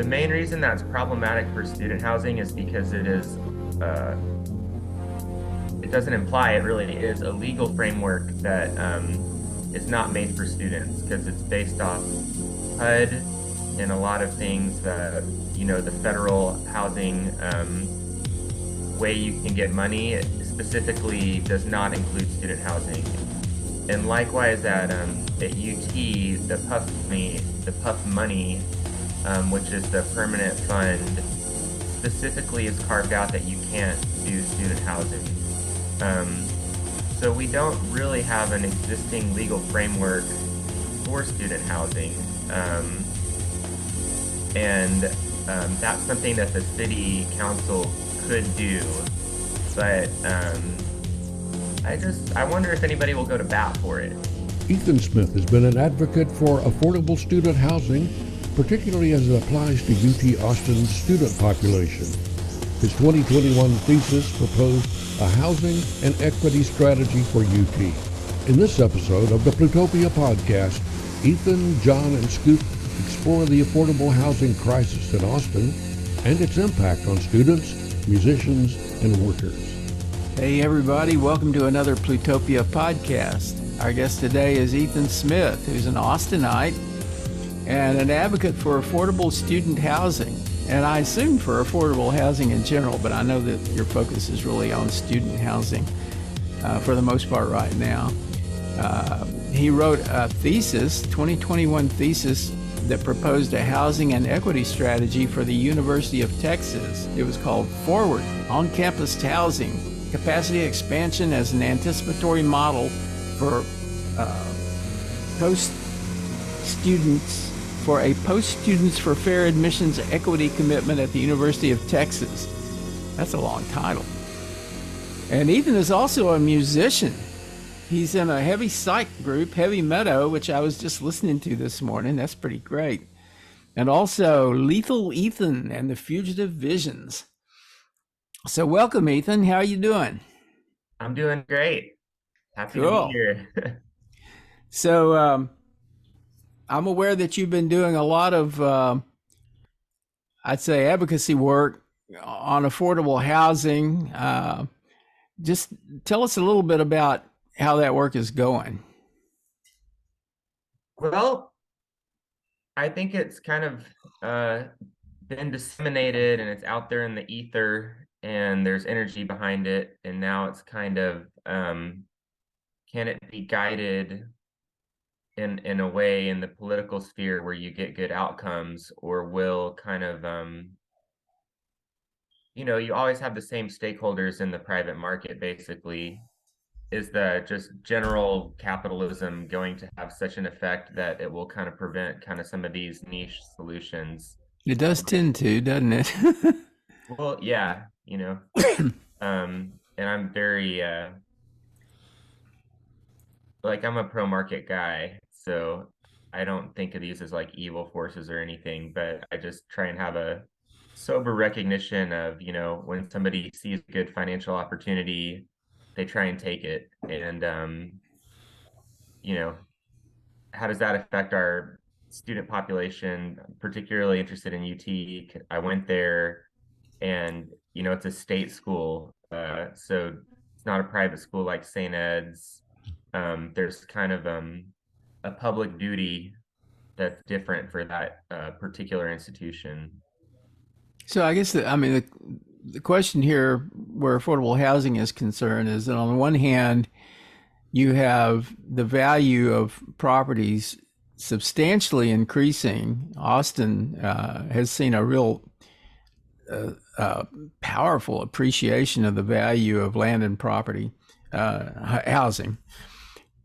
main reason that's problematic for student housing is because it doesn't imply, it really is a legal framework that is not made for students, because it's based off HUD and a lot of things that, the federal housing way you can get money, it specifically does not include student housing. And likewise at UT, the PUF money, which is the permanent fund, specifically is carved out that you can't do student housing. So we don't really have an existing legal framework for student housing. And that's something that the city council could do. But I wonder if anybody will go to bat for it. Ethan Smith has been an advocate for affordable student housing, particularly as it applies to UT Austin's student population. His 2021 thesis proposed a housing and equity strategy for UT. In this episode of the Plutopia Podcast, Ethan, Jon, and Scoop explore the affordable housing crisis in Austin and its impact on students, musicians, and workers. Hey everybody, welcome to another Plutopia Podcast. Our guest today is Ethan Smith, who's an Austinite and an advocate for affordable student housing. And I assume for affordable housing in general, but I know that your focus is really on student housing for the most part right now. He wrote a thesis, 2021 thesis, that proposed a housing and equity strategy for the University of Texas. It was called Forward, On-Campus Housing, Capacity Expansion as an Anticipatory Model for Post-Students for Fair Admissions Equity Commitment at the University of Texas. That's a long title. And Ethan is also a musician. He's in a heavy psych group, Heavy Meadow, which I was just listening to this morning. That's pretty great. And also Lethal Ethan and the Fugitive Visions. So welcome, Ethan. How are you doing? I'm doing great. Happy to be here. So I'm aware that you've been doing a lot of, I'd say, advocacy work on affordable housing. Just tell us a little bit about how that work is going. Well, I think it's kind of been disseminated and it's out there in the ether and there's energy behind it. And now it's kind of, can it be guided in a way in the political sphere where you get good outcomes, or will kind of, you always have the same stakeholders in the private market, basically. Is the just general capitalism going to have such an effect that it will kind of prevent kind of some of these niche solutions? It does tend to, doesn't it? Well, yeah, and I'm very, I'm a pro-market guy, so I don't think of these as like evil forces or anything, but I just try and have a sober recognition of, when somebody sees a good financial opportunity, they try and take it. And, how does that affect our student population? I'm particularly interested in UT. I went there and, it's a state school. So it's not a private school like St. Ed's. There's kind of a public duty that's different for that particular institution. So I guess the question here, where affordable housing is concerned, is that on the one hand, you have the value of properties substantially increasing. Austin has seen a real powerful appreciation of the value of land and property, housing.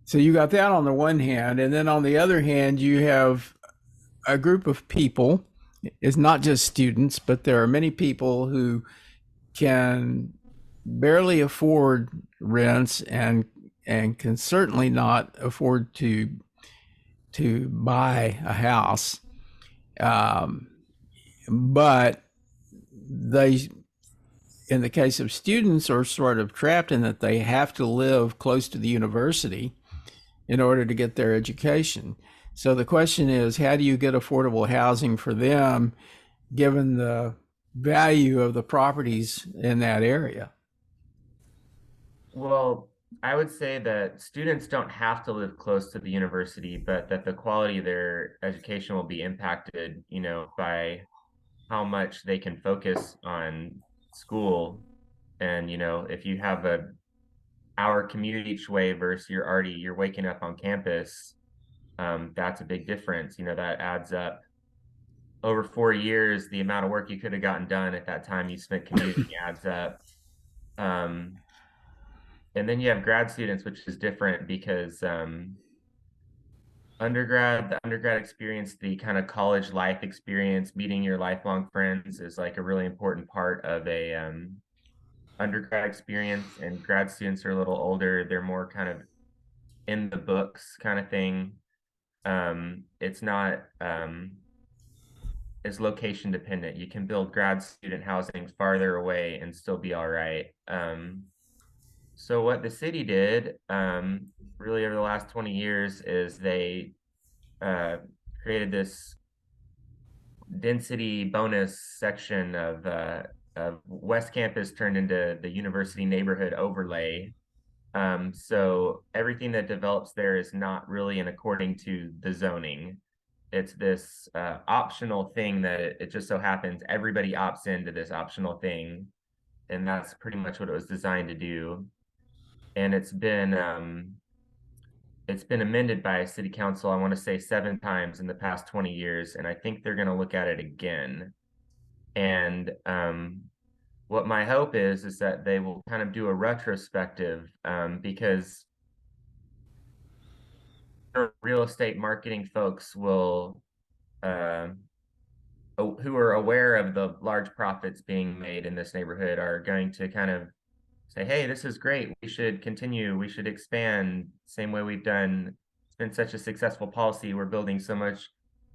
So you got that on the one hand, and then on the other hand, you have a group of people. It's not just students, but there are many people who can barely afford rents and can certainly not afford to buy a house. But they, in the case of students, are sort of trapped in that they have to live close to the university in order to get their education. So the question is, how do you get affordable housing for them given the value of the properties in that area. Well, I would say that students don't have to live close to the university, but that the quality of their education will be impacted, by how much they can focus on school. And, if you have a hour commute each way versus you're waking up on campus, that's a big difference. That adds up over 4 years. The amount of work you could have gotten done at that time you spent commuting adds up. Um, and then you have grad students, which is different because the undergrad experience, the kind of college life experience, meeting your lifelong friends is like a really important part of a undergrad experience. And grad students are a little older. They're more kind of in the books kind of thing. It's not is location dependent. You can build grad student housing farther away and still be all right. So what the city did, really over the last 20 years is they uh, created this density bonus section of West Campus turned into the university neighborhood overlay. So everything that develops there is not really in according to the zoning. It's this optional thing that it just so happens everybody opts into this optional thing, and that's pretty much what it was designed to do. And it's been amended by city council, I want to say 7 times in the past 20 years, and I think they're going to look at it again. And what my hope is that they will kind of do a retrospective, because real estate marketing folks will uh, who are aware of the large profits being made in this neighborhood are going to kind of say, hey, this is great. We should continue. We should expand same way we've done. It's been such a successful policy. We're building so much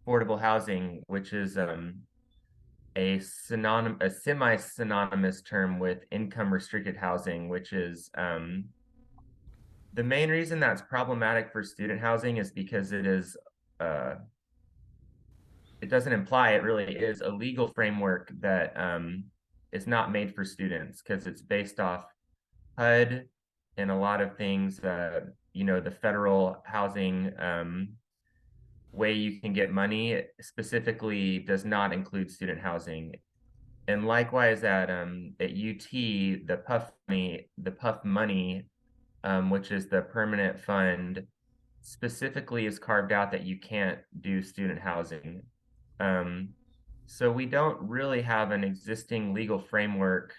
affordable housing, which is a semi-synonymous term with income restricted housing, which is the main reason that's problematic for student housing is because it doesn't imply, it really is a legal framework that is not made for students because it's based off HUD and a lot of things. The federal housing way you can get money specifically does not include student housing. And likewise at UT, the PUF money, which is the permanent fund, specifically is carved out that you can't do student housing. So we don't really have an existing legal framework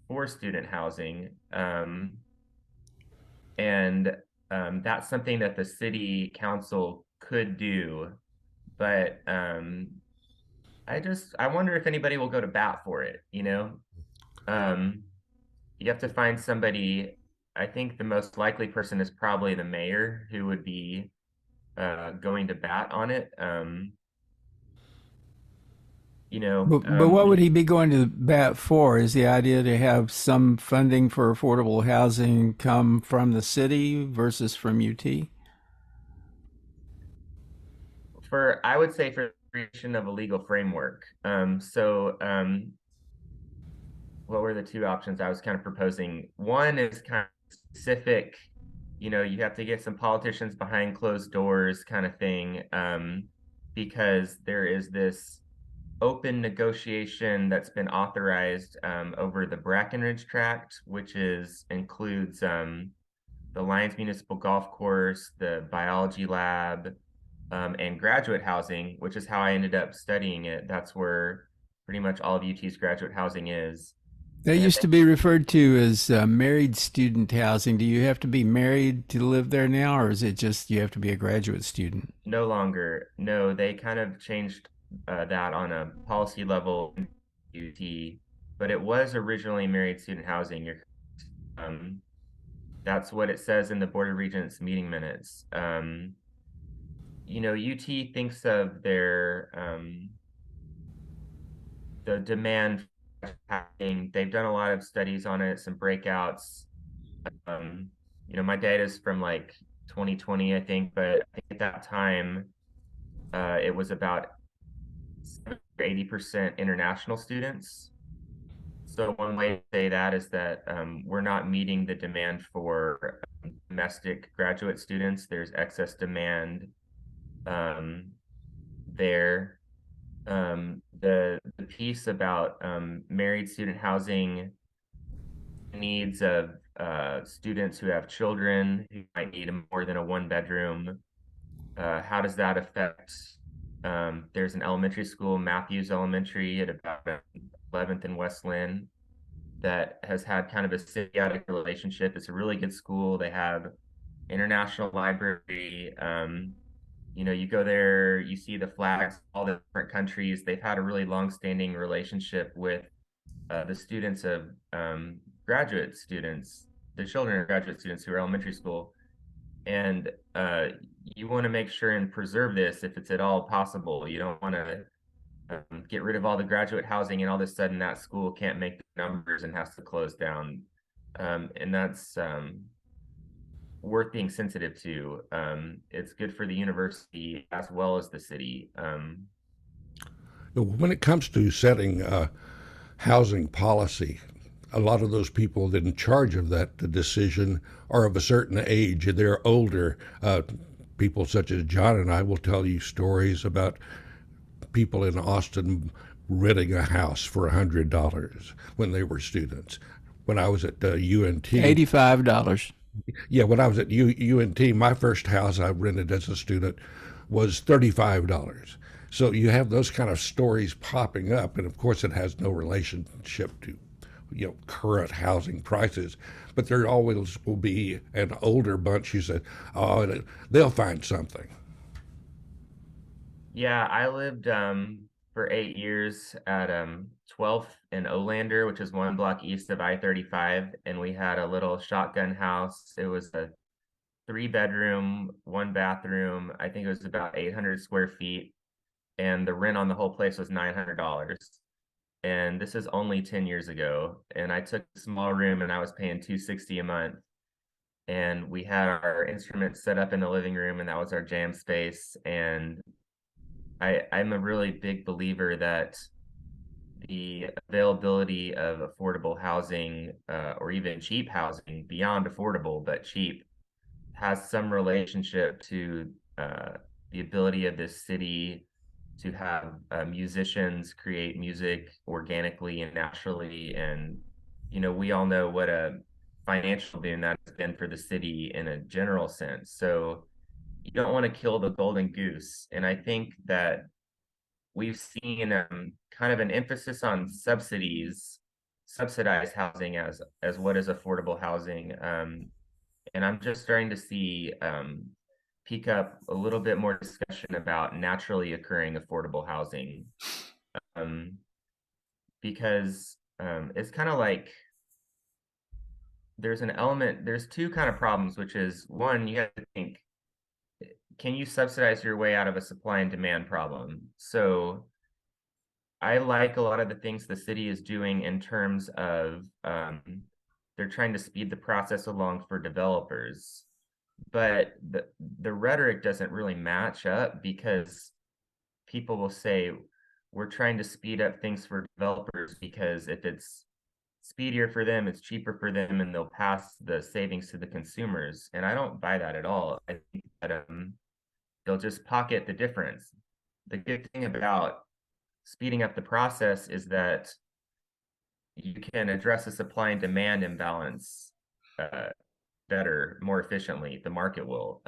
for student housing. And that's something that the city council could do. But I wonder if anybody will go to bat for it, Um, you have to find somebody. I think the most likely person is probably the mayor who would be going to bat on it. But what would he be going to bat for? Is the idea to have some funding for affordable housing come from the city versus from UT? I would say for the creation of a legal framework. What were the two options I was kind of proposing? One is kind of specific, you have to get some politicians behind closed doors kind of thing, because there is this open negotiation that's been authorized over the Brackenridge Tract, which includes the Lions Municipal Golf Course, the biology lab, and graduate housing, which is how I ended up studying it. That's where pretty much all of UT's graduate housing is. That And used to be referred to as married student housing. Do you have to be married to live there now, or is it just you have to be a graduate student? no longer, no, they kind of changed that on a policy level in UT, but it was originally married student housing. Um, that's what it says in the Board of Regents meeting minutes. UT thinks of the demand for housing. They've done a lot of studies on it, some breakouts. My data is from like 2020, I think, but I think at that time, it was about 80% international students. So one way to say that is that we're not meeting the demand for domestic graduate students. There's excess demand um, there. The piece about married student housing needs of students who have children who might need more than a one bedroom. How does that affect? There's an elementary school, Matthews Elementary, at about 11th and West Lynn, that has had kind of a symbiotic relationship. It's a really good school. They have international library. You go there, you see the flags, all the different countries. They've had a really long-standing relationship with the students of graduate students, the children of graduate students who are elementary school. And you want to make sure and preserve this if it's at all possible. You don't want to get rid of all the graduate housing and all of a sudden that school can't make the numbers and has to close down. And that's worth being sensitive to. It's good for the university as well as the city. When it comes to setting housing policy, a lot of those people that in charge of that decision are of a certain age. They're older. People such as Jon and I will tell you stories about people in Austin renting a house for $100 when they were students. When I was at UNT, $85. Yeah, when I was at UNT, my first house I rented as a student was $35. So you have those kind of stories popping up, and of course it has no relationship to current housing prices, but there always will be an older bunch who said, oh, they'll find something. Yeah, I lived for 8 years at 12th and Olander, which is one block east of I-35, and we had a little shotgun house. It was a 3 bedroom, 1 bathroom. I think it was about 800 square feet, and the rent on the whole place was $900. And this is only 10 years ago. And I took a small room and I was paying $260 a month. And we had our instruments set up in the living room, and that was our jam space. And I'm a really big believer that the availability of affordable housing, or even cheap housing, beyond affordable, but cheap, has some relationship to the ability of this city to have musicians create music organically and naturally. And, we all know what a financial boon that has been for the city in a general sense. So you don't want to kill the golden goose. And I think that we've seen kind of an emphasis on subsidized housing as what is affordable housing. And I'm just starting to see pick up a little bit more discussion about naturally occurring affordable housing, because it's kind of like there's two kind of problems, which is one, you have to think, can you subsidize your way out of a supply and demand problem? So I like a lot of the things the city is doing in terms of they're trying to speed the process along for developers. But the rhetoric doesn't really match up, because people will say, we're trying to speed up things for developers because if it's speedier for them, it's cheaper for them, and they'll pass the savings to the consumers. And I don't buy that at all. I think that they'll just pocket the difference. The good thing about speeding up the process is that you can address the supply and demand imbalance better, more efficiently. The market will.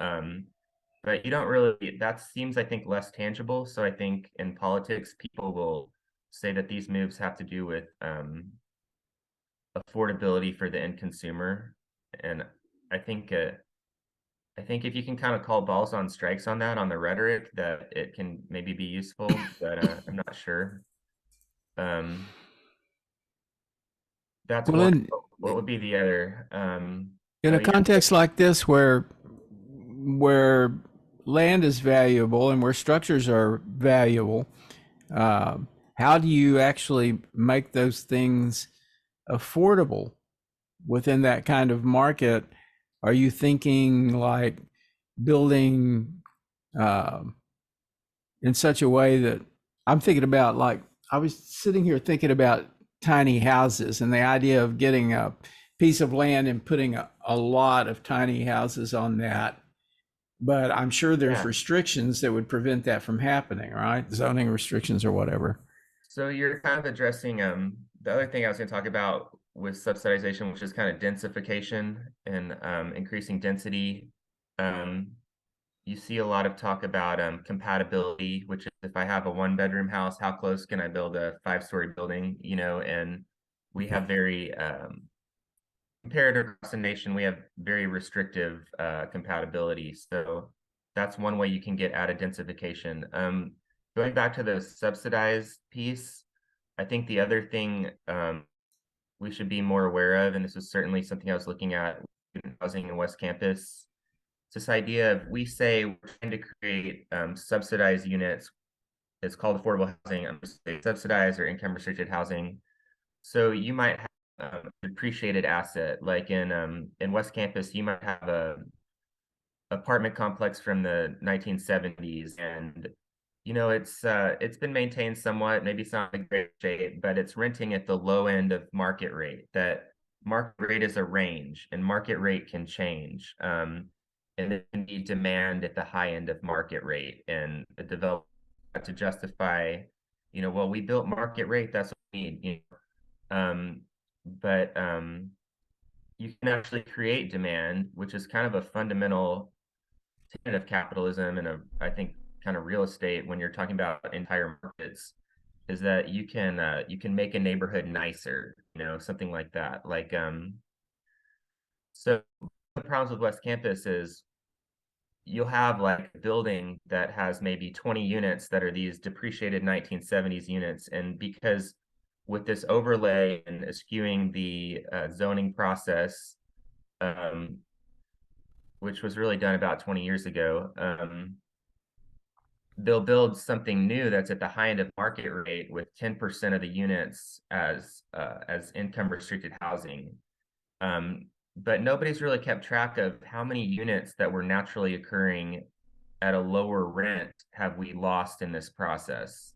But you don't really, that seems, I think, less tangible. So I think in politics, people will say that these moves have to do with affordability for the end consumer. And I think if you can kind of call balls on strikes on that, on the rhetoric, that it can maybe be useful, but I'm not sure. That's Well, one. What would be the other? In a context like this, where land is valuable and where structures are valuable, how do you actually make those things affordable within that kind of market? Are you thinking like building in such a way that I'm thinking about, like, I was sitting here thinking about tiny houses and the idea of getting a piece of land and putting a lot of tiny houses on that. But I'm sure there's Yeah. restrictions that would prevent that from happening, right? Zoning restrictions or whatever. So you're kind of addressing the other thing I was going to talk about with subsidization, which is kind of densification and increasing density. Um, you see a lot of talk about compatibility, which is if I have a one-bedroom house, how close can I build a five-story building? And we have very compared across the nation, we have very restrictive compatibility. So that's one way you can get out of densification. Going back to the subsidized piece, I think the other thing we should be more aware of, and this is certainly something I was looking at in housing in West Campus, it's this idea of we say we're trying to create subsidized units. It's called affordable housing. I'm just saying subsidized or income restricted housing. So you might have depreciated asset, like in West Campus, you might have a apartment complex from the 1970s, and it's been maintained somewhat, maybe it's not in great shape, but it's renting at the low end of market rate. That market rate is a range, and market rate can change. And it can be demand at the high end of market rate, and the developer to justify, well, we built market rate, that's what we need. But you can actually create demand, which is kind of a fundamental tenet of capitalism and I think kind of real estate when you're talking about entire markets, is that you can make a neighborhood nicer, something like that. Like so the problems with West Campus is you'll have like a building that has maybe 20 units that are these depreciated 1970s units, and because with this overlay and eschewing the zoning process, um, which was really done about 20 years ago, they'll build something new that's at the high end of market rate with 10% of the units as income restricted housing. But nobody's really kept track of how many units that were naturally occurring at a lower rent have we lost in this process.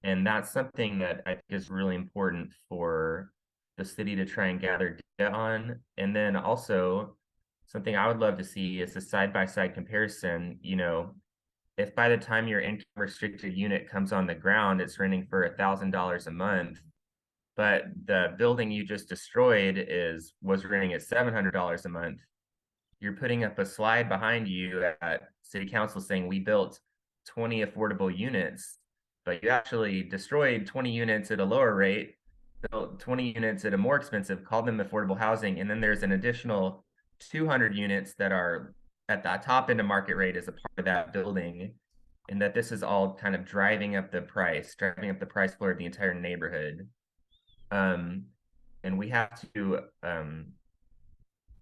And that's something that I think is really important for the city to try and gather data on. And then also something I would love to see is a side-by-side comparison. If by the time your income restricted unit comes on the ground, it's renting for $1,000 a month, but the building you just destroyed was renting at $700 a month, you're putting up a slide behind you at city council saying we built 20 affordable units, but you actually destroyed 20 units at a lower rate, built 20 units at a more expensive, called them affordable housing, and then there's an additional 200 units that are at the top end of market rate as a part of that building, and that this is all kind of driving up the price floor of the entire neighborhood. And we have to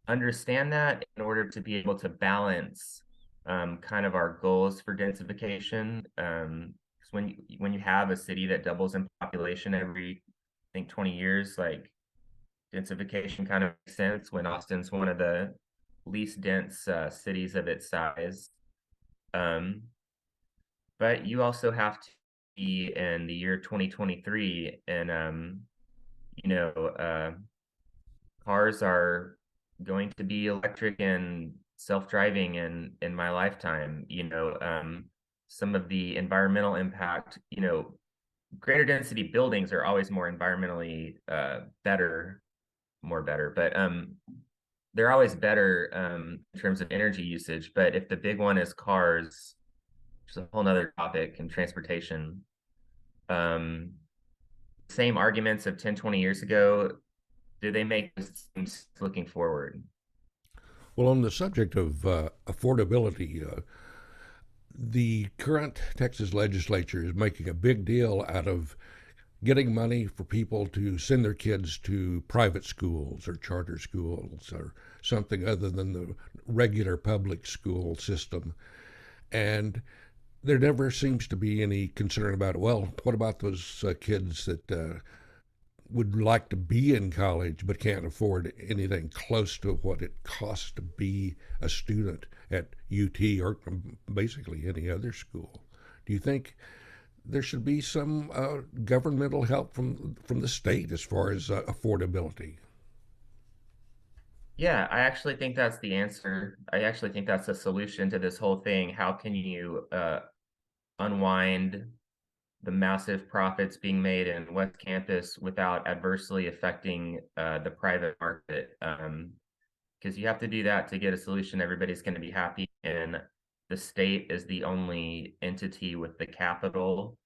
understand that in order to be able to balance kind of our goals for densification. Because when you have a city that doubles in population every, I think, 20 years, like densification kind of makes sense when Austin's one of the least dense cities of its size. But you also have to be in the year 2023, and cars are going to be electric and self-driving in my lifetime. Some of the environmental impact, greater density buildings are always more environmentally better, but they're always better in terms of energy usage. But if the big one is cars, which is a whole nother topic, in transportation, same arguments of 10, 20 years ago, do they make sense looking forward? Well, on the subject of affordability, the current Texas legislature is making a big deal out of getting money for people to send their kids to private schools or charter schools or something other than the regular public school system. And there never seems to be any concern about, well, what about those kids that would like to be in college but can't afford anything close to what it costs to be a student at UT or basically any other school? Do you think there should be some governmental help from the state as far as affordability. Yeah, I actually think that's the answer. I actually think that's a solution to this whole thing. How can you unwind the massive profits being made in West Campus without adversely affecting the private market? Because you have to do that to get a solution. Everybody's going to be happy, and the state is the only entity with the capital.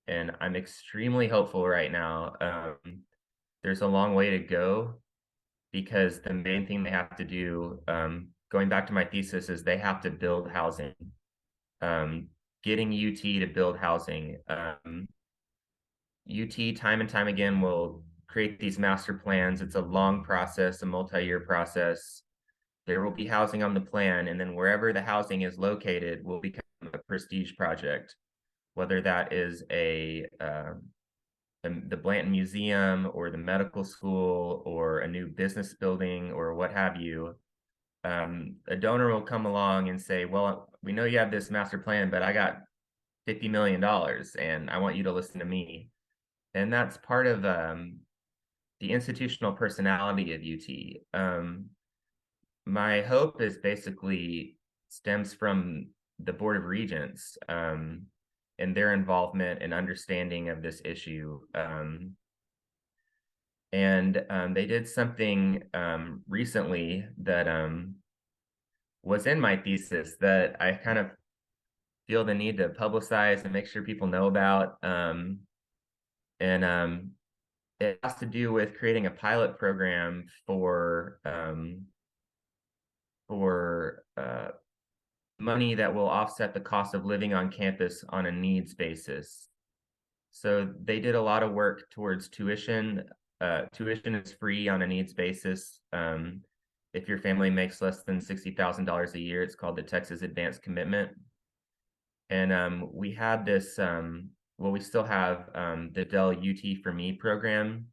And I'm extremely hopeful right now. There's a long way to go because the main thing they have to do, going back to my thesis, is they have to build housing. Um, Getting UT to build housing. UT time and time again will create these master plans. It's a long process, a multi-year process. There will be housing on the plan, and then wherever the housing is located will become a prestige project, whether that is the Blanton Museum or the medical school or a new business building or what have you. A donor will come along and say, well, we know you have this master plan, but I got $50 million and I want you to listen to me. And that's part of the institutional personality of UT. My hope is basically stems from the Board of Regents and their involvement and understanding of this issue. And they did something recently that was in my thesis that I kind of feel the need to publicize and make sure people know about. And it has to do with creating a pilot program for money that will offset the cost of living on campus on a needs basis. So they did a lot of work towards tuition. Tuition is free on a needs basis. If your family makes less than $60,000 a year, it's called the Texas Advanced Commitment. And we had this, well, we still have the Dell UT for Me program,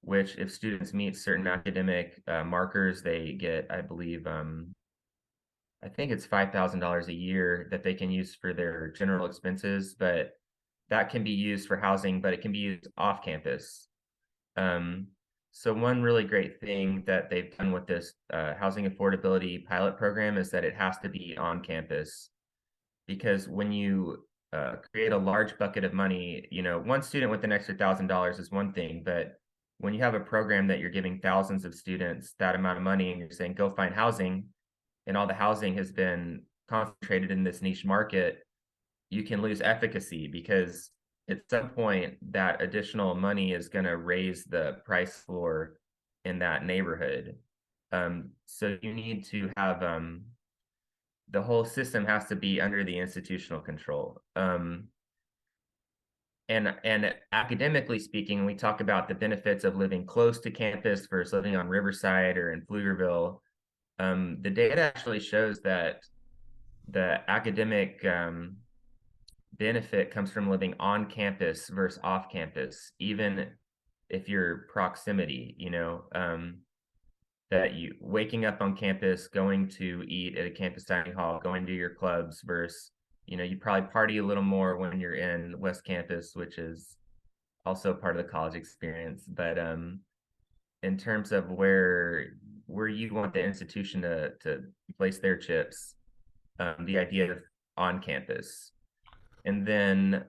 which if students meet certain academic markers, they get, I believe, I think it's $5,000 a year that they can use for their general expenses, but that can be used for housing, but it can be used off campus. So one really great thing that they've done with this housing affordability pilot program is that it has to be on campus, because when you create a large bucket of money, one student with an extra $1,000 is one thing, but when you have a program that you're giving thousands of students that amount of money and you're saying, go find housing, and all the housing has been concentrated in this niche market, you can lose efficacy because at some point that additional money is going to raise the price floor in that neighborhood. So you need to have the whole system has to be under the institutional control. And academically speaking, we talk about the benefits of living close to campus versus living on Riverside or in Pflugerville. The data actually shows that the academic benefit comes from living on campus versus off campus, even if you're proximity, that you waking up on campus, going to eat at a campus dining hall, going to your clubs versus, you probably party a little more when you're in West Campus, which is also part of the college experience. But in terms of where you want the institution to place their chips, the idea of on campus. And then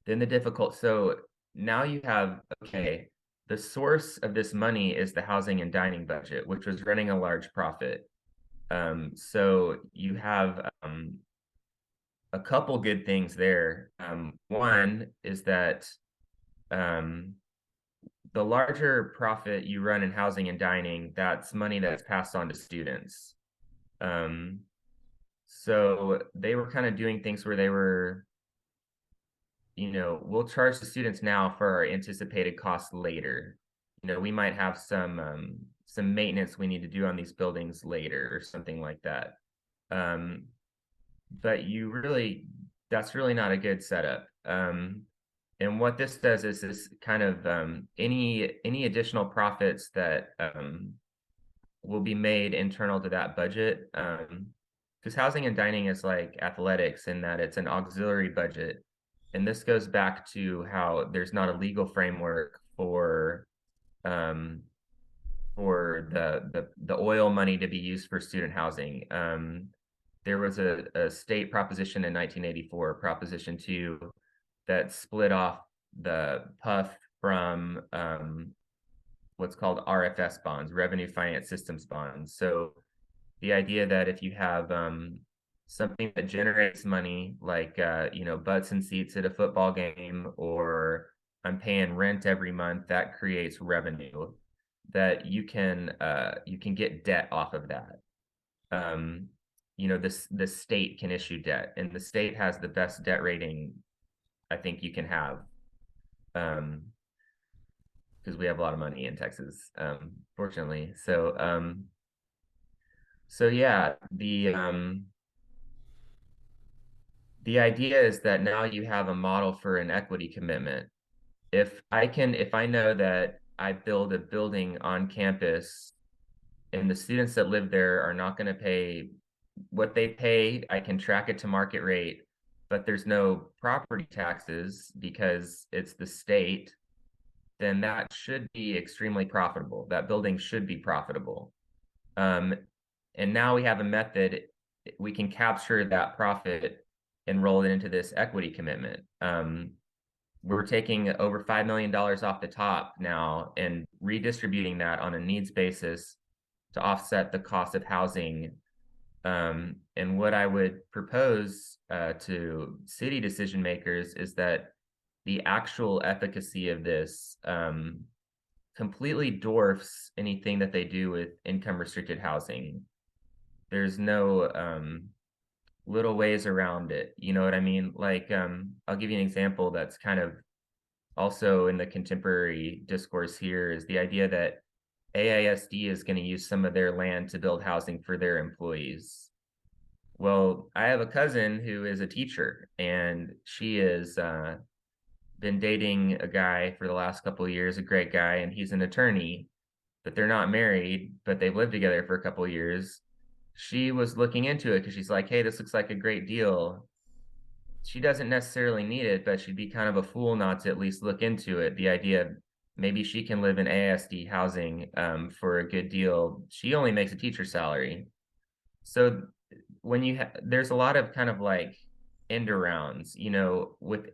the difficult, so now you have, okay, the source of this money is the housing and dining budget, which was running a large profit. So you have a couple good things there. One is that the larger profit you run in housing and dining, that's money that's passed on to students. So they were kind of doing things where they were, we'll charge the students now for our anticipated costs later. We might have some maintenance we need to do on these buildings later or something like that. But that's really not a good setup. And what this does is this kind of any additional profits that will be made internal to that budget, because housing and dining is like athletics in that it's an auxiliary budget. And this goes back to how there's not a legal framework um, for the oil money to be used for student housing. There was a state proposition in 1984, Proposition 2, that split off the PUF from what's called RFS bonds, Revenue Finance Systems bonds. So the idea that if you have something that generates money, like butts and seats at a football game, or I'm paying rent every month, that creates revenue that you can get debt off of that. The state can issue debt, and the state has the best debt rating I think you can have. Because we have a lot of money in Texas, fortunately. So yeah, the idea is that now you have a model for an equity commitment. If I know that I build a building on campus and the students that live there are not going to pay what they pay, I can track it to market rate, but there's no property taxes because it's the state, then that should be extremely profitable. That building should be profitable. And now we have a method, we can capture that profit and roll it into this equity commitment. We're taking over $5 million off the top now and redistributing that on a needs basis to offset the cost of housing. And what I would propose to city decision makers is that the actual efficacy of this completely dwarfs anything that they do with income restricted housing. There's no little ways around it. You know what I mean? Like, I'll give you an example that's kind of also in the contemporary discourse here is the idea that AISD is going to use some of their land to build housing for their employees. Well, I have a cousin who is a teacher, and she has been dating a guy for the last couple of years, a great guy, and he's an attorney, but they're not married, but they've lived together for a couple of years. She was looking into it because she's like, hey, this looks like a great deal. She doesn't necessarily need it, but she'd be kind of a fool not to at least look into it. The idea maybe she can live in ASD housing for a good deal. She only makes a teacher salary. So there's a lot of kind of like end arounds, with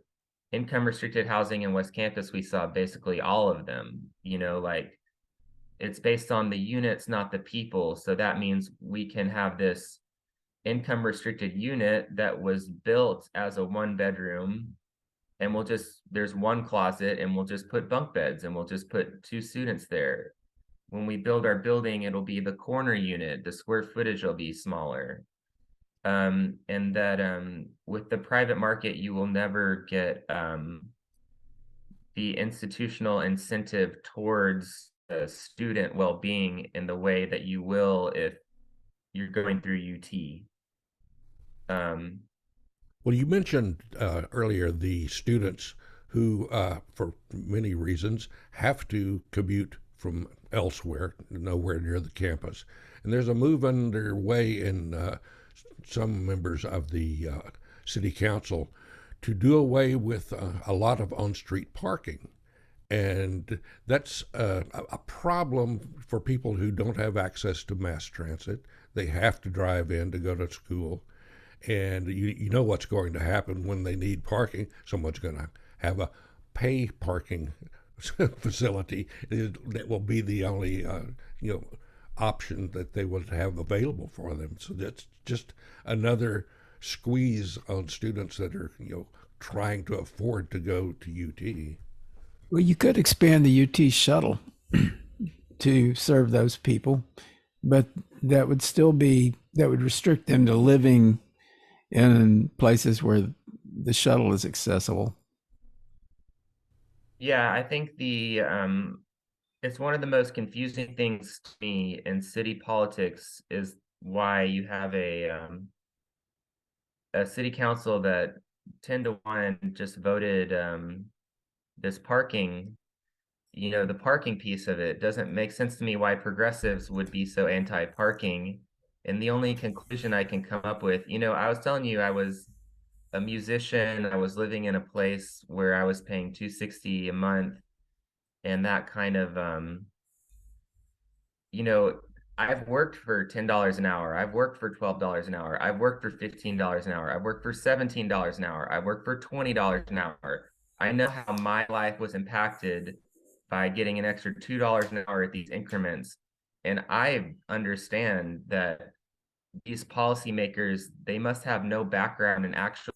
income restricted housing in West Campus, we saw basically all of them, like it's based on the units, not the people. So that means we can have this income restricted unit that was built as a 1 bedroom, and there's one closet, and we'll just put bunk beds, and we'll just put 2 students there. When we build our building, it'll be the corner unit, the square footage will be smaller. And that with the private market, you will never get the institutional incentive towards student well-being in the way that you will if you're going through UT. Well, you mentioned earlier the students who, for many reasons, have to commute from elsewhere, nowhere near the campus. And there's a move underway in some members of the city council to do away with a lot of on-street parking. And that's a problem for people who don't have access to mass transit. They have to drive in to go to school. And you know what's going to happen when they need parking. Someone's going to have a pay parking facility that will be the only option that they would have available for them. So that's just another squeeze on students that are trying to afford to go to UT. Well, you could expand the UT shuttle to serve those people, but that would restrict them to living in places where the shuttle is accessible. Yeah, I think it's one of the most confusing things to me in city politics is why you have a city council that 10-1 just voted this parking. The parking piece of it doesn't make sense to me why progressives would be so anti-parking And the only conclusion I can come up with, I was telling you I was a musician. I was living in a place where I was paying 260 a month, and that kind of you know, I've worked for $10 an hour. I've worked for $12 an hour. I've worked for $15 an hour. I've worked for $17 an hour. I've worked for $20 an hour. I know how my life was impacted by getting an extra $2 an hour at these increments. And I understand that these policymakers, they must have no background in actually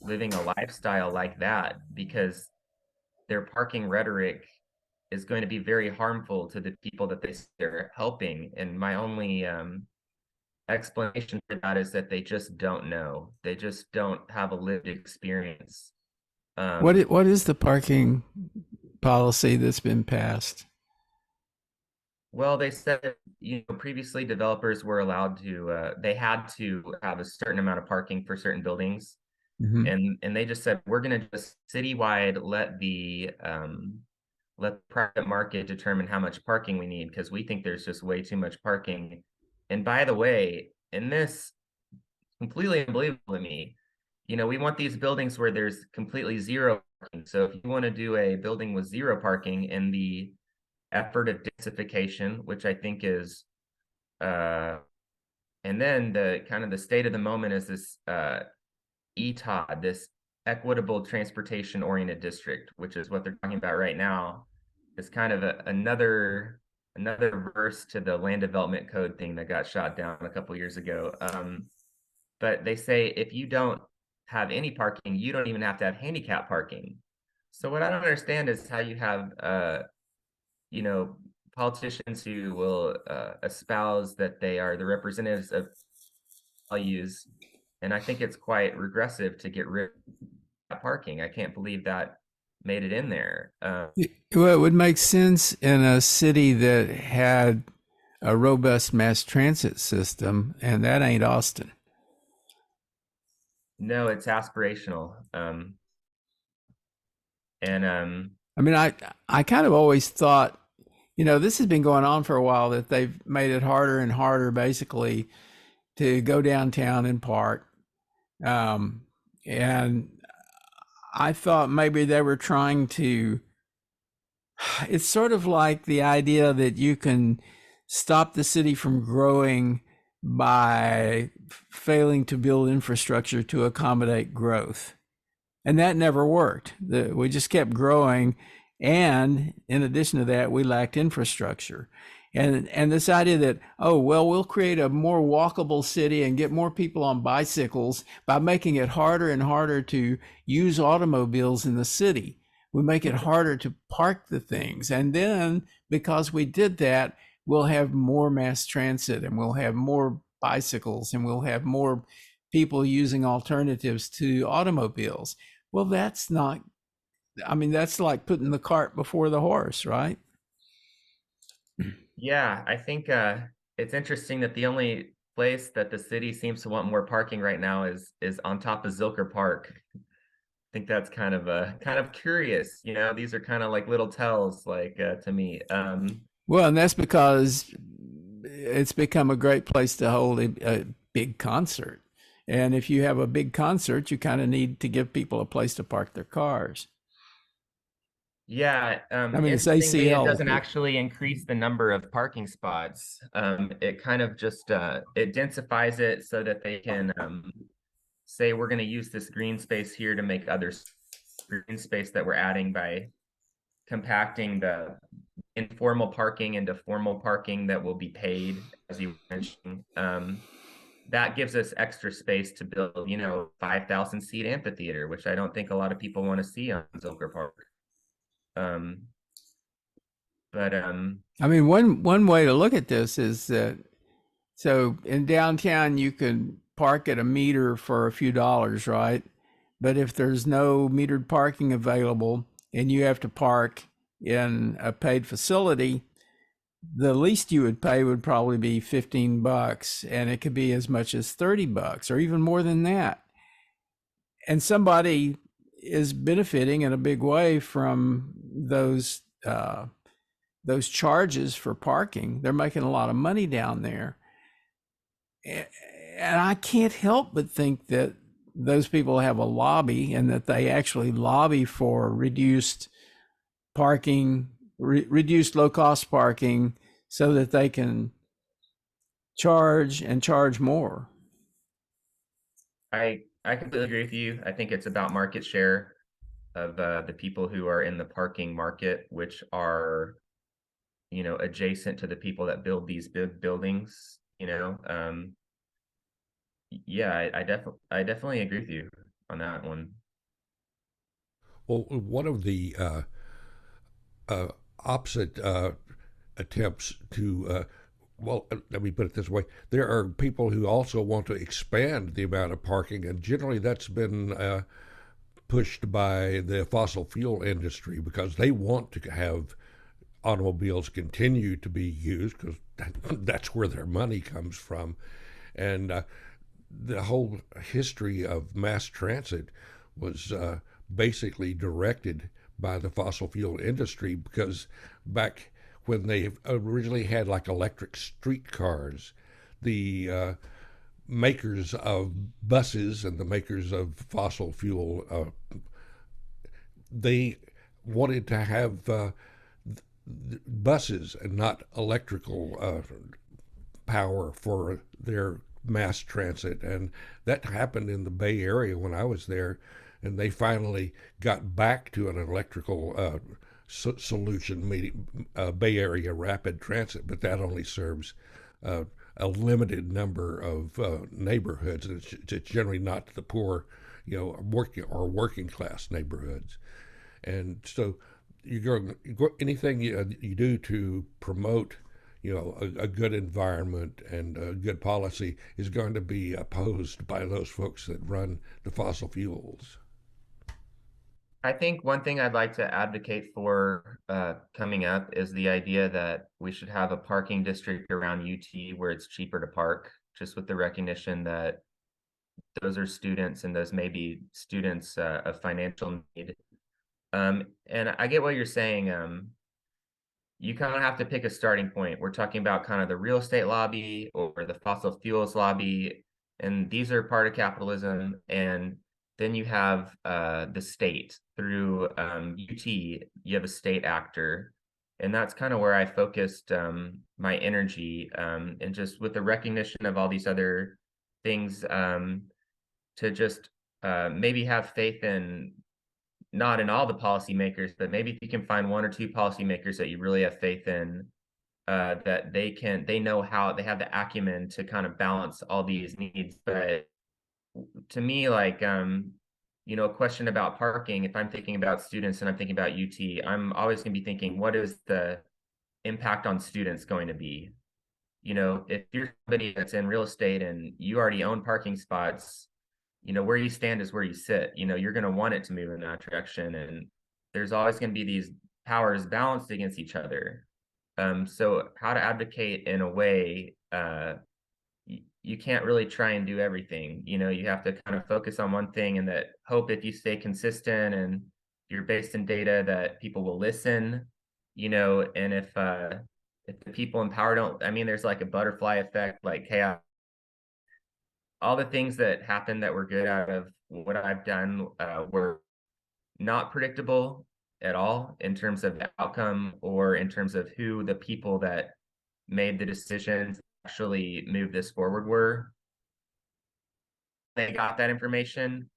living a lifestyle like that, because their parking rhetoric is going to be very harmful to the people that they're helping. And my only explanation for that is that they just don't know. They just don't have a lived experience. What is the parking policy that's been passed? Well, they said, previously developers were allowed to, they had to have a certain amount of parking for certain buildings. Mm-hmm. And they just said, we're going to just citywide let the private market determine how much parking we need, because we think there's just way too much parking. And by the way, in this, completely unbelievable to me, we want these buildings where there's completely zero parking. So if you want to do a building with zero parking, in the effort of densification, which I think is and then the kind of the state of the moment is this ETOD, this equitable transportation oriented district, which is what they're talking about right now. It's kind of another verse to the land development code thing that got shot down a couple years ago. But they say if you don't have any parking, you don't even have to have handicap parking. So what I don't understand is how you have politicians who will espouse that they are the representatives of values, and I think it's quite regressive to get rid of parking. I can't believe that made it in there. Well, it would make sense in a city that had a robust mass transit system, and that ain't Austin. No, it's aspirational. I mean, I kind of always thought, this has been going on for a while, that they've made it harder and harder, basically, to go downtown and park. And I thought maybe they were trying to, it's sort of like the idea that you can stop the city from growing by failing to build infrastructure to accommodate growth. And that never worked. We just kept growing. And in addition to that, we lacked infrastructure. And this idea that, oh, well, we'll create a more walkable city and get more people on bicycles by making it harder and harder to use automobiles in the city. We make it harder to park the things. And then because we did that, we'll have more mass transit, and we'll have more bicycles, and we'll have more people using alternatives to automobiles. Well, that's not, I mean, that's like putting the cart before the horse, right? Yeah, I think it's interesting that the only place that the city seems to want more parking right now is on top of Zilker Park. I think that's kind of curious. These are kind of like little tells, like to me. Well, and that's because it's become a great place to hold a big concert. And if you have a big concert, you kind of need to give people a place to park their cars. Yeah, I mean, it's interestingly, ACL. it doesn't actually increase the number of parking spots. It kind of just it densifies it so that they can say we're going to use this green space here to make other green space that we're adding by compacting the informal parking into formal parking that will be paid, as you mentioned. That gives us extra space to build, 5,000 seat amphitheater, which I don't think a lot of people want to see on Zilker Park. I mean, one way to look at this is that, so in downtown you can park at a meter for a few dollars, right? But if there's no metered parking available and you have to park in a paid facility, the least you would pay would probably be $15, and it could be as much as $30 or even more than that. And somebody is benefiting in a big way from those charges for parking. They're making a lot of money down there. And I can't help but think that those people have a lobby and that they actually lobby for reduced parking, reduced low cost parking so that they can charge and charge more. I completely agree with you. I think it's about market share of the people who are in the parking market, which are, adjacent to the people that build these big buildings. Yeah, I definitely agree with you on that one. Well, one of the uh, opposite attempts to well, let me put it this way. There are people who also want to expand the amount of parking, and generally that's been pushed by the fossil fuel industry because they want to have automobiles continue to be used because that's where their money comes from. And the whole history of mass transit was basically directed by the fossil fuel industry because back when they originally had like electric streetcars, the makers of buses and the makers of fossil fuel, they wanted to have buses and not electrical power for their mass transit. And that happened in the Bay Area when I was there. And they finally got back to an electrical solution, Bay Area Rapid Transit, but that only serves a limited number of neighborhoods. It's generally not the poor, working class neighborhoods. And so anything you do to promote a good environment and a good policy is going to be opposed by those folks that run the fossil fuels. I think one thing I'd like to advocate for coming up is the idea that we should have a parking district around UT where it's cheaper to park, just with the recognition that those are students and those may be students of financial need. And I get what you're saying. You kind of have to pick a starting point. We're talking about kind of the real estate lobby or the fossil fuels lobby, and these are part of capitalism. And then you have the state through UT. You have a state actor, and that's kind of where I focused my energy, and just with the recognition of all these other things, to just maybe have faith in not in all the policymakers, but maybe if you can find one or two policymakers that you really have faith in, that they know how, they have the acumen to kind of balance all these needs. But to me, like, a question about parking, if I'm thinking about students and I'm thinking about UT, I'm always going to be thinking, what is the impact on students going to be? If you're somebody that's in real estate and you already own parking spots, where you stand is where you sit. You're going to want it to move in that direction. And there's always going to be these powers balanced against each other. So how to advocate in a way, you can't really try and do everything. You have to kind of focus on one thing and that hope if you stay consistent and you're based in data that people will listen, and if the people in power don't, I mean, there's like a butterfly effect, like, hey, all the things that happened that were good out of what I've done were not predictable at all in terms of the outcome or in terms of who the people that made the decisions actually move this forward were. They got that information.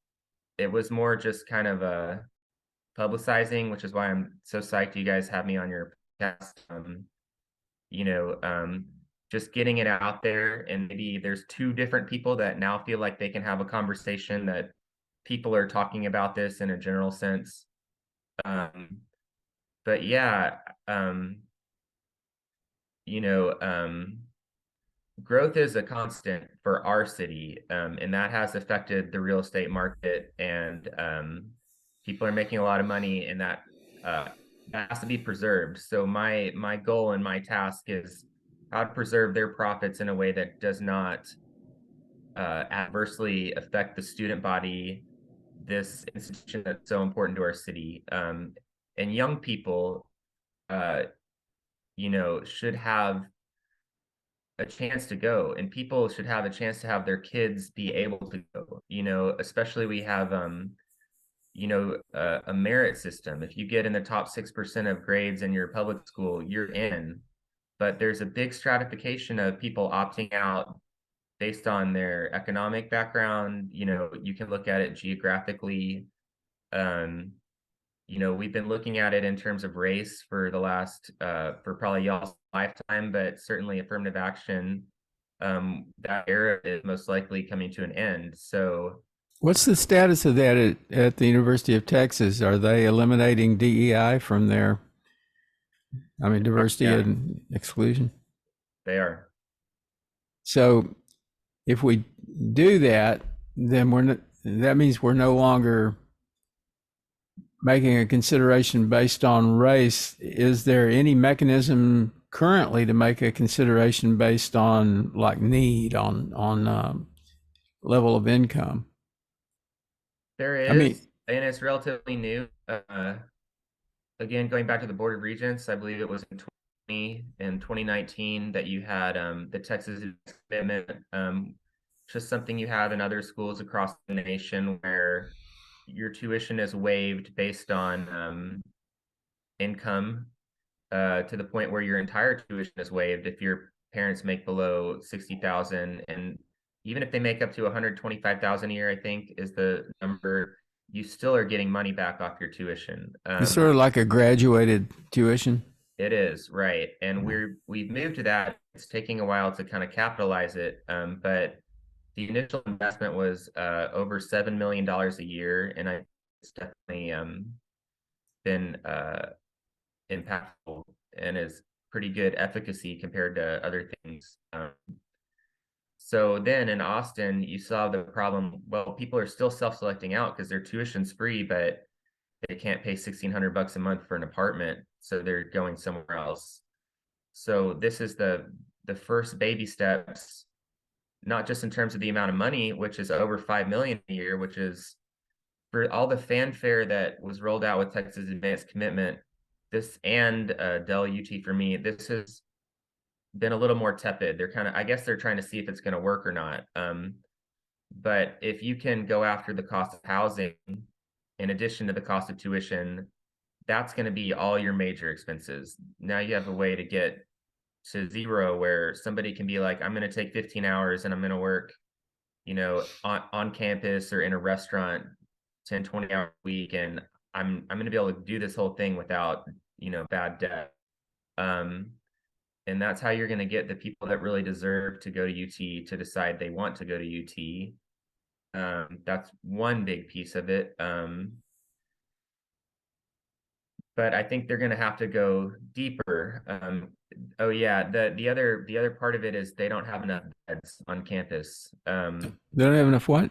It was more just kind of publicizing, which is why I'm so psyched you guys have me on your podcast. You know, just getting it out there, and maybe there's two different people that now feel like they can have a conversation that people are talking about this in a general sense. But yeah, you know, growth is a constant for our city, and that has affected the real estate market, and people are making a lot of money, and that has to be preserved. So my goal and my task is how to preserve their profits in a way that does not adversely affect the student body, this institution that's so important to our city. And young people, should have a chance to go, and people should have a chance to have their kids be able to go. Especially we have a merit system. If you get in the top 6% of grades in your public school, you're in. But there's a big stratification of people opting out based on their economic background. You can look at it geographically. Um, we've been looking at it in terms of race for the last for probably y'all's lifetime, but certainly affirmative action, that era is most likely coming to an end. So What's the status of that at the University of Texas? Are they eliminating DEI from their, diversity yeah, and exclusion? they are. So if we do that, then that means we're no longer making a consideration based on race. Is there any mechanism currently to make a consideration based on like need on level of income? There I mean, is, and it's relatively new. Again, going back to the Board of Regents, I believe it was in 2019 that you had the Texas Amendment, just something you have in other schools across the nation where your tuition is waived based on income, to the point where your entire tuition is waived if your parents make below 60,000, and even if they make up to 125,000 a year, I think is the number, you still are getting money back off your tuition. it's sort of like a graduated tuition. It is, right. And we've moved to that. It's taking a while to kind of capitalize it. But the initial investment was over $7 million a year, and it's definitely been impactful and is pretty good efficacy compared to other things. So then in Austin, you saw the problem. Well, people are still self-selecting out because their tuition's free, but they can't pay $1,600 a month for an apartment, so they're going somewhere else. So this is the first baby steps, not just in terms of the amount of money, which is over $5 million a year, which is, for all the fanfare that was rolled out with Texas Advanced Commitment, this and Dell UT for me, this has been a little more tepid. I guess they're trying to see if it's going to work or not. But if you can go after the cost of housing in addition to the cost of tuition, that's going to be all your major expenses. Now you have a way to get to zero where somebody can be like, I'm going to take 15 hours and I'm going to work, on campus or in a restaurant 10, 20 hours a week. And I'm going to be able to do this whole thing without, bad debt. And that's how you're going to get the people that really deserve to go to UT to decide they want to go to UT. That's one big piece of it. But I think they're going to have to go deeper. Oh yeah, the other part of it is they don't have enough beds on campus. They don't have enough what?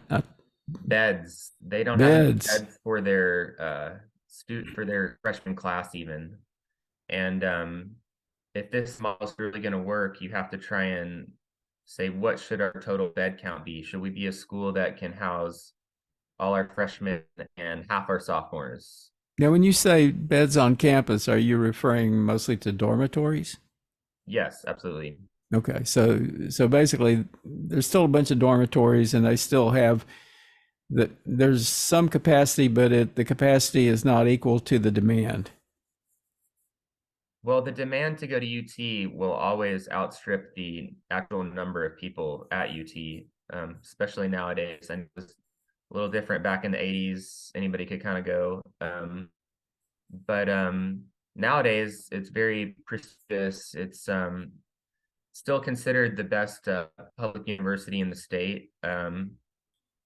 Beds. They don't have enough Beds. beds for their for their freshman class even. And if this model is really going to work, you have to try and say, what should our total bed count be? Should we be a school that can house all our freshmen and half our sophomores? Now, when you say beds on campus, are you referring mostly to dormitories? Yes, absolutely. Okay, so basically, there's still a bunch of dormitories, and they still have there's some capacity, but the capacity is not equal to the demand. Well, the demand to go to UT will always outstrip the actual number of people at UT, especially nowadays. And it was a little different back in the 80s. Anybody could kind of go. But nowadays, it's very prestigious. It's still considered the best public university in the state,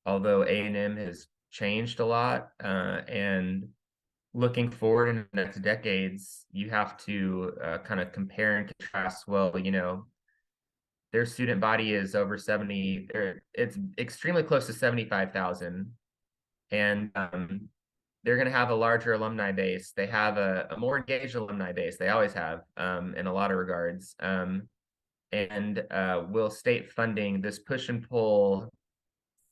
although A&M has changed a lot. And looking forward in the next decades, you have to kind of compare and contrast. Well, their student body is over 70, it's extremely close to 75,000. And they're going to have a larger alumni base. They have a more engaged alumni base. They always have, in a lot of regards. And will state funding, this push and pull,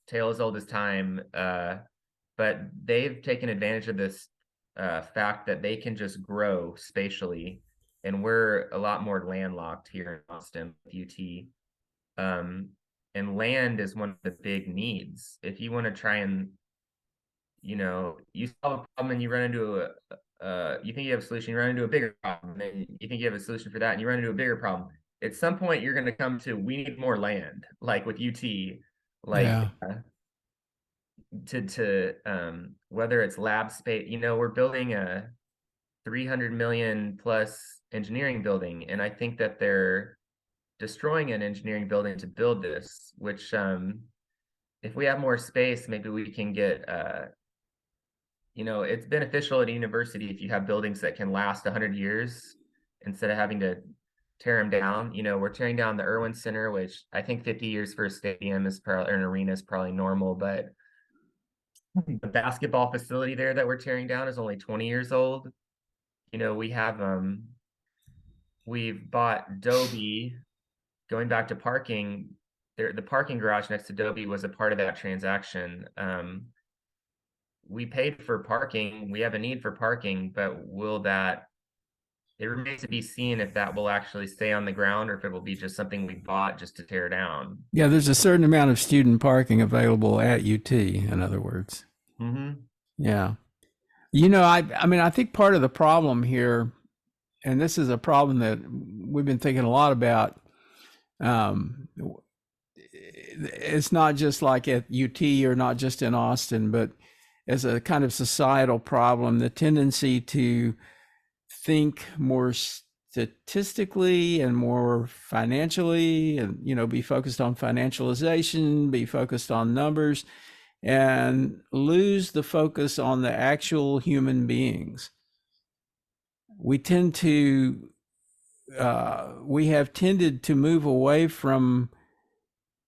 tale as old as time, but they've taken advantage of this fact that they can just grow spatially, and we're a lot more landlocked here in Austin with UT. and land is one of the big needs. If you want to try and, you solve a problem and you run into you think you have a solution, you run into a bigger problem, and you think you have a solution for that, and you run into a bigger problem. At some point, you're going to come to, we need more land, like with UT, like Yeah. whether it's lab space, we're building a 300 million plus engineering building, and I think that they're destroying an engineering building to build this, which if we have more space, maybe we can get it's beneficial at a university if you have buildings that can last 100 years instead of having to tear them down. We're tearing down the Irwin Center, which I think 50 years for a stadium is probably, or an arena is probably normal, but the basketball facility there that we're tearing down is only 20 years old. We've bought Dobie. Going back to parking, the parking garage next to Dobie was a part of that transaction. We paid for parking. We have a need for parking, but it remains to be seen if that will actually stay on the ground or if it will be just something we bought just to tear down. Yeah, there's a certain amount of student parking available at UT, in other words. Mm-hmm. Yeah. I mean, I think part of the problem here, and this is a problem that we've been thinking a lot about, it's not just like at UT or not just in Austin, but as a kind of societal problem, the tendency to think more statistically and more financially, and be focused on financialization, be focused on numbers, and lose the focus on the actual human beings. We have tended to move away from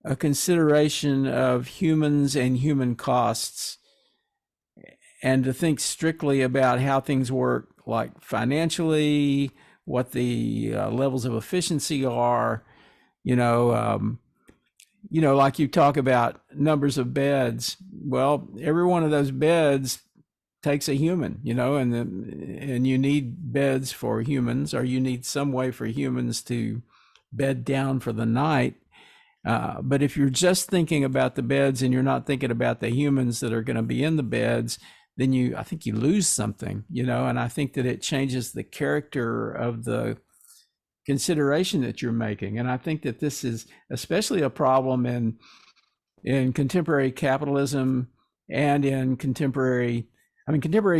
a consideration of humans and human costs, and to think strictly about how things work, like financially, what the levels of efficiency are, like you talk about numbers of beds. Well, every one of those beds takes a human, and you need beds for humans, or you need some way for humans to bed down for the night. But if you're just thinking about the beds and you're not thinking about the humans that are going to be in the beds, then I think you lose something, and I think that it changes the character of the consideration that you're making. And I think that this is especially a problem in contemporary capitalism and in contemporary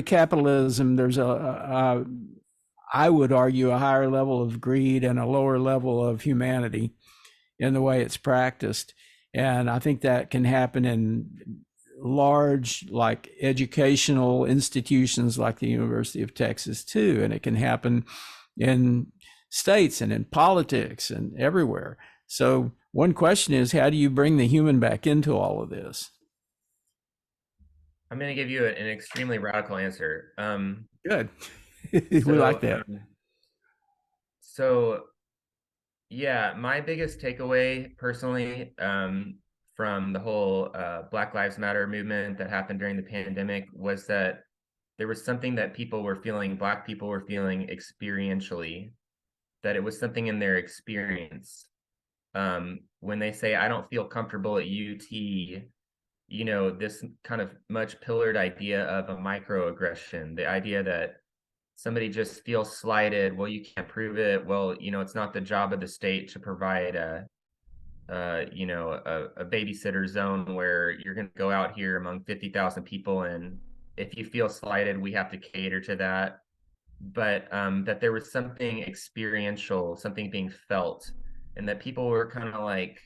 capitalism. There's I would argue, a higher level of greed and a lower level of humanity in the way it's practiced. And I think that can happen in large, like, educational institutions like the University of Texas too. And it can happen in states and in politics and everywhere. So one question is, how do you bring the human back into all of this? I'm going to give you an extremely radical answer. Good. We like that. Yeah, my biggest takeaway personally from the whole Black Lives Matter movement that happened during the pandemic was that there was something that Black people were feeling experientially, that it was something in their experience. When they say, I don't feel comfortable at UT, this kind of much pillared idea of a microaggression, the idea that somebody just feels slighted. Well, you can't prove it. Well, it's not the job of the state to provide a babysitter zone where you're going to go out here among 50,000 people, and if you feel slighted, we have to cater to that. But that there was something experiential, something being felt, and that people were kind of like,